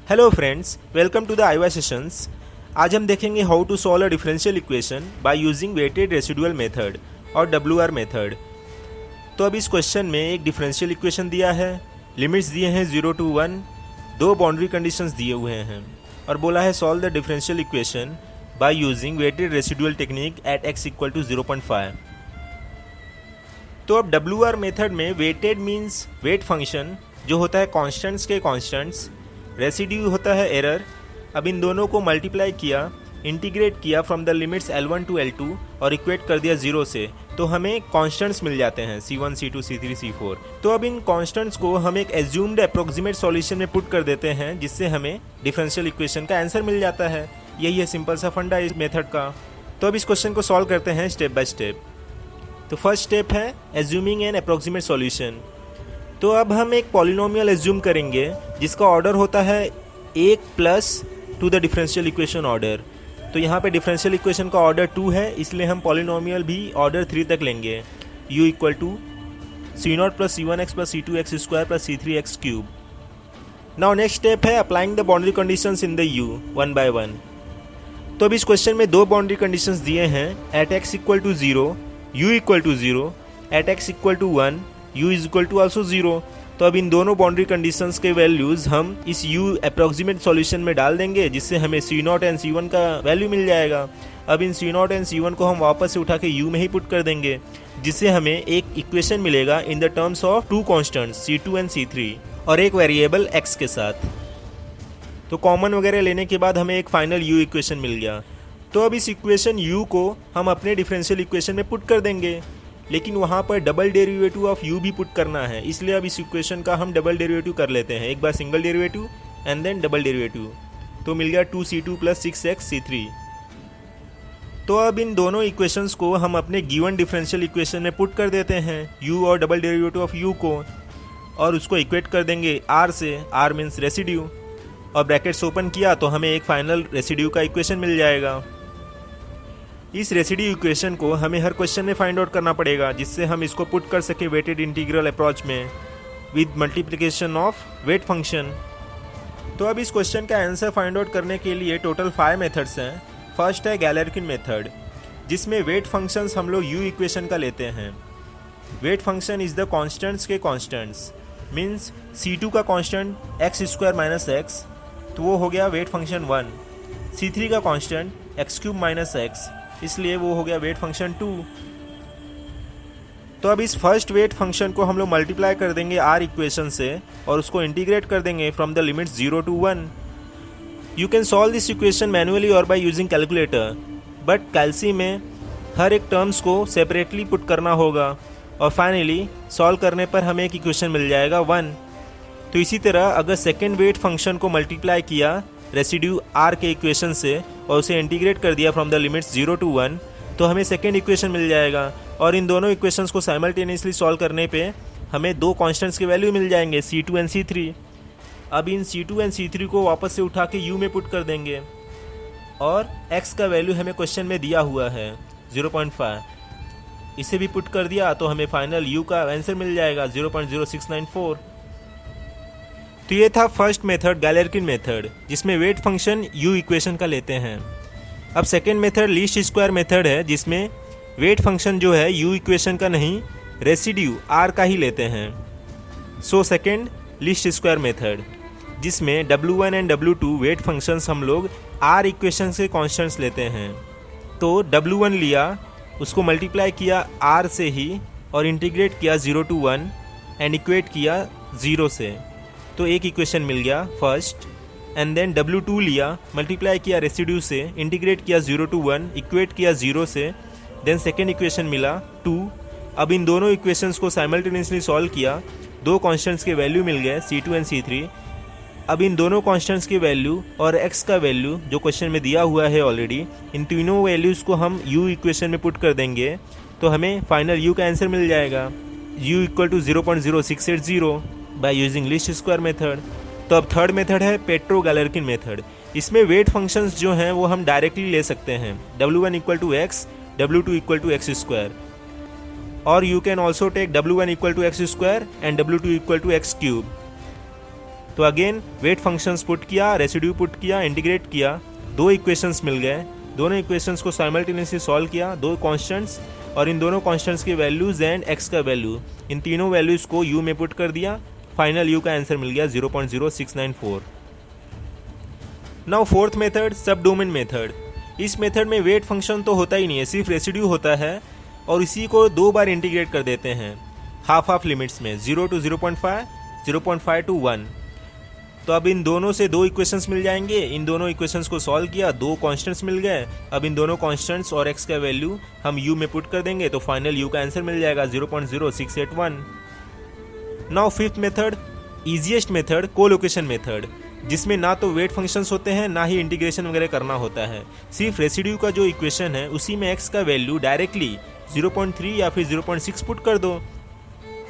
Hello friends, welcome to the Aiva sessions. आज हम देखेंगे how to solve a differential equation by using weighted residual method और WR method. तो अब इस क्वेश्चन में एक डिफरेंशियल इक्वेशन दिया है, लिमिट्स दिए हैं 0 to 1, दो बाउंड्री कंडीशंस दिए हुए हैं और बोला है solve the differential equation by using weighted residual technique at x equal to 0.5। तो अब डब्ल्यूआर मेथड में वेटेड मीन्स वेट फंक्शन जो होता है कॉन्स्टेंट्स के कॉन्स्टेंट्स, रेसिड्यू होता है एरर। अब इन दोनों को मल्टीप्लाई किया, इंटीग्रेट किया from the limits L1 to L2 और इक्वेट कर दिया 0 से, तो हमें कॉन्स्टेंट्स मिल जाते हैं C1, C2, C3, C4। तो अब इन कॉन्स्टेंट्स को हम एक एज्यूम्ड अप्रोक्सीमेट सॉल्यूशन में पुट कर देते हैं जिससे हमें डिफरेंशियल इक्वेशन का आंसर मिल जाता है। यही है सिंपल सा फंडा इस मेथड का। तो अब इस क्वेश्चन को सॉल्व करते हैं स्टेप बाय स्टेप। तो फर्स्ट स्टेप है एज्यूमिंग एन अप्रोक्सीमेट सॉल्यूशन। तो अब हम एक पॉलिनोमियल एज्यूम करेंगे जिसका ऑर्डर होता है 1 plus two the differential equation order. तो यहाँ पे डिफरेंशियल इक्वेशन का ऑर्डर 2 है, इसलिए हम पॉलिनोमियल भी ऑर्डर 3 तक लेंगे। u equal to c0 plus c1x plus c2x square plus c3x cube. Now next step है applying the boundary conditions in the u one by one. तो अब इस क्वेश्चन में दो बाउंड्री कंडीशंस दिए हैं, at x equal to 0 u equal to 0, at x equal to 1 u is equal to also 0। तो अब इन दोनों बाउंड्री कंडीशंस के वैल्यूज हम इस u अप्रोक्सीमेट सॉल्यूशन में डाल देंगे जिससे हमें c0 एंड c1 का वैल्यू मिल जाएगा। अब इन c0 एंड c1 को हम वापस से उठा के u में ही पुट कर देंगे जिससे हमें एक इक्वेशन मिलेगा in the terms of two constants c2 and c3 और एक वेरिएबल x के साथ। तो कॉमन वगैरह लेने के बाद हमें एक फाइनल u इक्वेशन मिल गया। तो अब इस इक्वेशन u को हम अपने डिफरेंशियल इक्वेशन में पुट कर देंगे, लेकिन वहाँ पर डबल डेरिवेटिव ऑफ u भी पुट करना है, इसलिए अब इस इक्वेशन का हम डबल डेरिवेटिव कर लेते हैं। एक बार single derivative and then double derivative, तो मिल गया 2c2 प्लस 6x c3। तो अब इन दोनों इक्वेशंस को हम अपने गिवन डिफरेंशियल इक्वेशन में पुट कर देते हैं, u और डबल डेरिवेटिव ऑफ u को, और उसको इक्वेट कर देंगे r से। r मीन्स रेसिड्यू, और ब्रैकेट्स ओपन किया तो हमें एक फाइनल रेसिड्यू का इक्वेशन मिल जाएगा। इस रेसिड्यू इक्वेशन को हमें हर क्वेश्चन में फाइंड आउट करना पड़ेगा जिससे हम इसको पुट कर सके वेटेड इंटीग्रल अप्रोच में with multiplication of weight function. तो अब इस क्वेश्चन का आंसर फाइंड आउट करने के लिए टोटल 5 मेथड्स हैं। फर्स्ट है गैलेरकिन मेथड, जिसमें वेट फंक्शंस हम लोग u इक्वेशन का लेते हैं। Weight function is the constants के कॉन्स्टेंट्स, मीन्स c2 का constant x square minus x, तो वो हो गया वेट फंक्शन 1। c3 का constant x cube minus x, इसलिए वो हो गया वेट फंक्शन 2। तो अब इस फर्स्ट वेट फंक्शन को हम लोग मल्टीप्लाई कर देंगे r इक्वेशन से और उसको इंटीग्रेट कर देंगे from the limits 0 to 1। You can solve this equation manually और बाय यूजिंग कैलकुलेटर, बट कैलसी में हर एक टर्म्स को सेपरेटली पुट करना होगा और फाइनली सॉल्व करने पर हमें एक इक्वेशन मिल जाएगा 1। तो इसी तरह अगर सेकेंड वेट फंक्शन को मल्टीप्लाई किया रेसिड्यू r के इक्वेशन से और उसे इंटीग्रेट कर दिया फ्रॉम द लिमिट्स 0 to 1, तो हमें सेकेंड इक्वेशन मिल जाएगा। और इन दोनों इक्वेशंस को साइमल्टेनियसली सॉल्व करने पे हमें दो कांस्टेंट्स के वैल्यू मिल जाएंगे c2 एंड c3। अब इन c2 एंड c3 को वापस से उठा के u में पुट कर देंगे और x का वैल्यू हमें क्वेश्चन में दिया हुआ है 0.5, इसे भी पुट कर दिया तो हमें फाइनल u का आंसर मिल जाएगा 0.0694। तो ये था फर्स्ट मेथड गैलेरकिन मेथड, जिसमें वेट फंक्शन u इक्वेशन का लेते हैं। अब second method least square method है, जिसमें वेट फंक्शन जो है u इक्वेशन का नहीं रेसिड्यू r का ही लेते हैं। So second least square method, जिसमें w1 and w2 wait functions हम लोग r इक्वेशन से कॉन्स्टेंट्स लेते हैं। तो w1 लिया, उसको मल्टीप्लाई किया r से ही और इंटीग्रेट किया 0 to 1 एंड इक्वेट किया 0 से, तो एक इक्वेशन मिल गया फर्स्ट। एंड देन w2 लिया, मल्टीप्लाई किया रेसिड्यू से, इंटीग्रेट किया 0 to 1, इक्वेट किया 0 से, देन सेकेंड इक्वेशन मिला 2। अब इन दोनों इक्वेशंस को साइमल्टेनियसली सॉल्व किया, दो कांस्टेंट्स के वैल्यू मिल गए c2 एंड c3। अब इन दोनों कांस्टेंट्स की वैल्यू और x का वैल्यू जो क्वेश्चन में दिया हुआ है ऑलरेडी, इन तीनों वैल्यूज़ को हम u इक्वेशन में पुट कर देंगे तो हमें फाइनल u का आंसर मिल जाएगा u equal to 0.0680 by using least square method. तो अब थर्ड मेथड है पेट्रो गैलेरकिन मेथड। इसमें वेट फंक्शंस जो हैं वो हम डायरेक्टली ले सकते हैं, w1 equal to x, w2 equal to x square, और you can also take w1 equal to x square and w2 equal to x cube. तो अगेन वेट फंक्शंस पुट किया, रेसिड्यू पुट किया, integrate किया, दो equations मिल गए, दोनों equations को simultaneously solve किया, दो कांस्टेंट्स और इन दोनों कांस्टेंट्स के वैल्यूज एंड एक्स का वैल्यू, इन तीनों वैल्यूज को यू में पुट कर दिया, फाइनल यू का आंसर मिल गया 0.0694। नाउ फोर्थ मेथड, सब डोमेन मेथड। इस मेथड में वेट फंक्शन तो होता ही नहीं है, सिर्फ रेसिड्यू होता है और इसी को दो बार इंटीग्रेट कर देते हैं हाफ हाफ लिमिट्स में, 0 to 0.5, 0.5 to 1। तो अब इन दोनों से दो इक्वेशंस मिल जाएंगे, इन दोनों इक्वेशंस को सॉल्व किया, दो कांस्टेंट्स मिल गए। अब इन दोनों कांस्टेंट्स और x का वैल्यू हम u में पुट कर देंगे तो फाइनल u का आंसर मिल जाएगा 0.0681। Now fifth method, easiest method, collocation method, जिसमें ना तो वेट फंक्शंस होते हैं ना ही इंटीग्रेशन वगैरह करना होता है, सिर्फ रेसिड्यू का जो इक्वेशन है उसी में x का वैल्यू डायरेक्टली 0.3 या फिर 0.6 पुट कर दो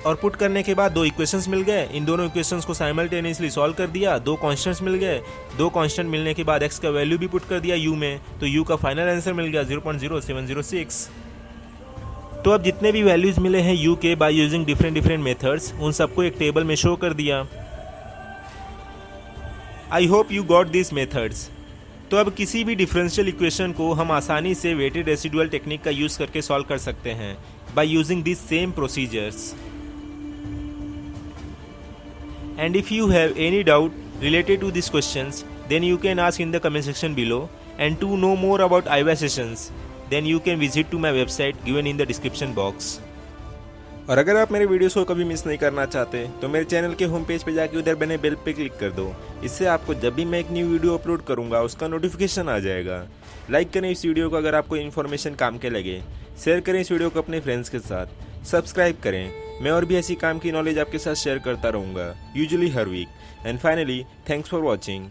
और पुट करने के बाद दो इक्वेशंस मिल गए, इन दोनों इक्वेशंस को साइमल्टेनियसली सॉल्व कर दिया, दो कांस्टेंट्स मिल गए, दो कांस्टेंट मिलने के बाद x का वैल्यू भी पुट कर दिया u में, तो u का फाइनल आंसर मिल गया 0.0706। तो अब जितने भी वैल्यूज मिले हैं u के बाय यूजिंग डिफरेंट मेथड्स, उन सबको एक टेबल में शो कर दिया। I hope you got this methods. तो अब किसी भी डिफरेंशियल इक्वेशन को हम आसानी से वेटेड रेसिडुअल टेक्निक का यूज करके सॉल्व कर सकते हैं by using this same procedures. And if you have any doubt related to these questions, then you can ask in the comment section below. And to know more about IVAS sessions, then you can visit to my website given in the description box. और अगर आप मेरे videos को कभी miss नहीं करना चाहते तो मेरे चैनल के होम पेज पे जाके उधर बने बेल पे क्लिक कर दो। इससे आपको जब भी मैं एक न्यू वीडियो अपलोड करूंगा उसका नोटिफिकेशन आ जाएगा। लाइक करें इस वीडियो को अगर आपको इन्फॉर्मेशन काम के लगे, शेयर करें इस वीडियो को अपने फ्रेंड्स के साथ, सब्सक्राइब करें। मैं और भी ऐसी काम की नॉलेज आपके साथ शेयर करता रहूँगा, यूजुअली हर week. And finally, thanks for watching.